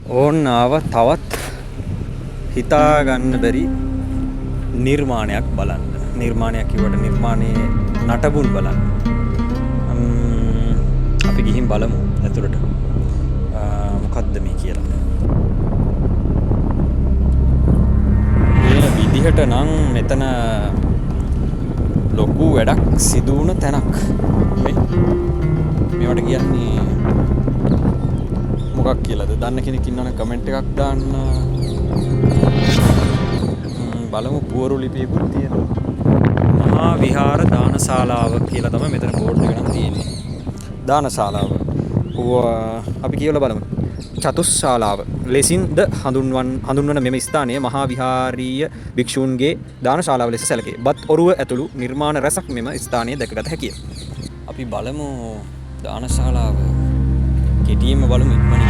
ඕන්න ආව තවත් හිතා ගන්න බැරි නිර්මාණයක් බලන්න. නිර්මාණයක් කිව්වට නිර්මාණයේ නටබුන් බලන්න. අපි ගිහින් බලමු ඇතුළට. මොකද්ද මේ කියලා. මේ විදිහට නම් මෙතන ලොකු වැඩක් සිදු වුණ තැනක්. මේවට කියන්නේ මොකක් කියලාද? දන්න කෙනෙක් ඉන්නවනම් කමෙන්ට් එකක් දාන්න. බලමු පුවරු ලිපියකුත් තියෙනවා. මහා විහාර දානශාලාව කියලා තමයි මෙතන බෝඩ් එක නම් තියෙන්නේ. දානශාලාව. අපි කියවලා බලමු. චතුස්ශාලාව ලෙසින්ද හඳුන්වන මෙම ස්ථානය මහා විහාරීය භික්ෂූන්ගේ දානශාලාව ලෙස සැලකේ. බත් ඔරුව ඇතුළු නිර්මාණ රැසක් මෙම ස්ථානයේ දැකගත හැකිය. අපි බලමු දානශාලාව. කෙටියෙන්ම බලමු ඉක්මනින්.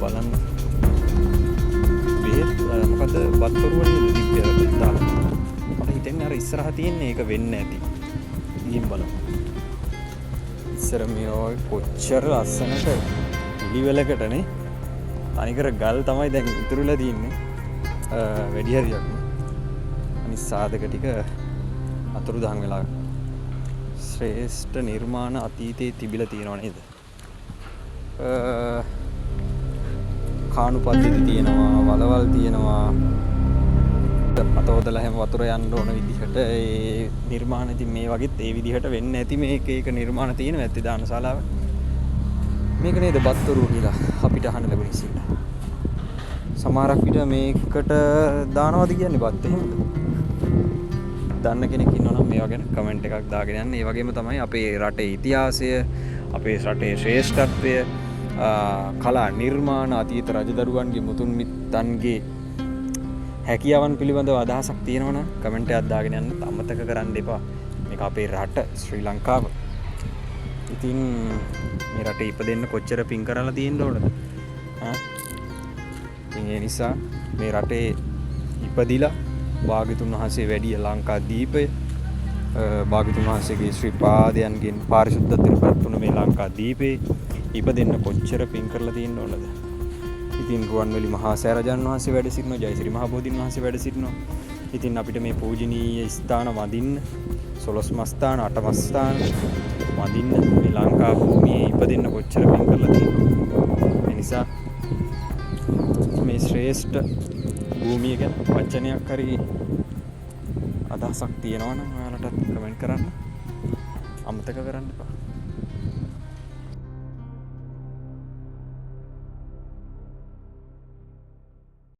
බලන්න. මොකද බත් ඔරුව නේද දිග්ගට දාලා. මට හිතෙන්නේ අර ඉස්සරහ තියෙන්නේ ඒක වෙන්න ඇති. ගිහින් බලමු. ඉස්සර මේ කොච්චර ලස්සනට පිළිවෙලකටනේ තනිකර ගල් තමයි දැන් ඉතුරුලා තියෙන්නේ. වැඩි හරියක් අනිත් සාධක ටික අතුරුදහන් වෙලා. ශ්‍රේෂ්ඨ නිර්මාණ අතීතයේ තිබිලා තියෙනව නේද? කාණු පද්ධති තියෙනවා, වලවල් තියෙනවා. අතෝදලා හැම වතුර යන්න ඕන විදිහට ඒ නිර්මාණ ඉතින් මේ වගේත් ඒ විදිහට වෙන්න ඇති මේක නිර්මාණ තියෙනවා ඇත්ති දානශාලාව. මේක නේද බත්තුරු කියලා අපිට අහන්න ලැබුණ ඉතින්. සමහරක් විට මේකට දානවද කියන්නේ බත් එහෙමද? දන්න කෙනෙක් ඉන්නවනම් මේවා ගැන කමෙන්ට් එකක් දාගෙන යන්න. ඒ වගේම තමයි අපේ රටේ ඉතිහාසය, අපේ රටේ ශ්‍රේෂ්ඨත්වය, කලා නිර්මාණ, අතීත රජදරුවන්ගේ මුතුන් මිත්තන්ගේ හැකියාවන් පිළිබඳව අදහසක් තියෙනවනම් කමෙන්ට් එකක් දාගෙන යන්න අමතක කරන්න එපා. මේක අපේ රට ශ්‍රී ලංකාව. ඉතින් මේ රටේ ඉපදෙන්න කොච්චර පින් කරලා තියෙන්න ඕනද? ඉතින් ඒ නිසා මේ රටේ ඉපදිලා භාග්‍යතුන් වහන්සේ වැඩිය ලංකාදීපය, භාග්‍යතුන් වහන්සේගේ ශ්‍රී පාදයන්ගෙන් පාරිශුද්ධත්වයට පත් වුණ මේ ලංකාදීපේ ඉපදෙන්න කොච්චර පින් කරලා තියෙන්න ඕනද? ඉතින් රුවන්වැලි මහා සෑරජාණන් වහන්සේ වැඩ සිටිනවා, ජයසිරි මහ බෝධීන් වහන්සේ වැඩ සිටිනවා. ඉතින් අපිට මේ පූජනීය ස්ථාන වඳින්න, 12 මස්ථාන, 8 මස්ථාන වඳින්න මේ ලංකා භූමියේ ඉපදෙන්න කොච්චර පින් කරලා තියෙනවා. ඒ නිසා මේ ශ්‍රේෂ්ඨ භූමිය ගැන වචනයක් හරි අදහසක් තියෙනවා නම් ඔයාලටත් කමෙන්ට් කරන්න. අමතක කරන්න එපා.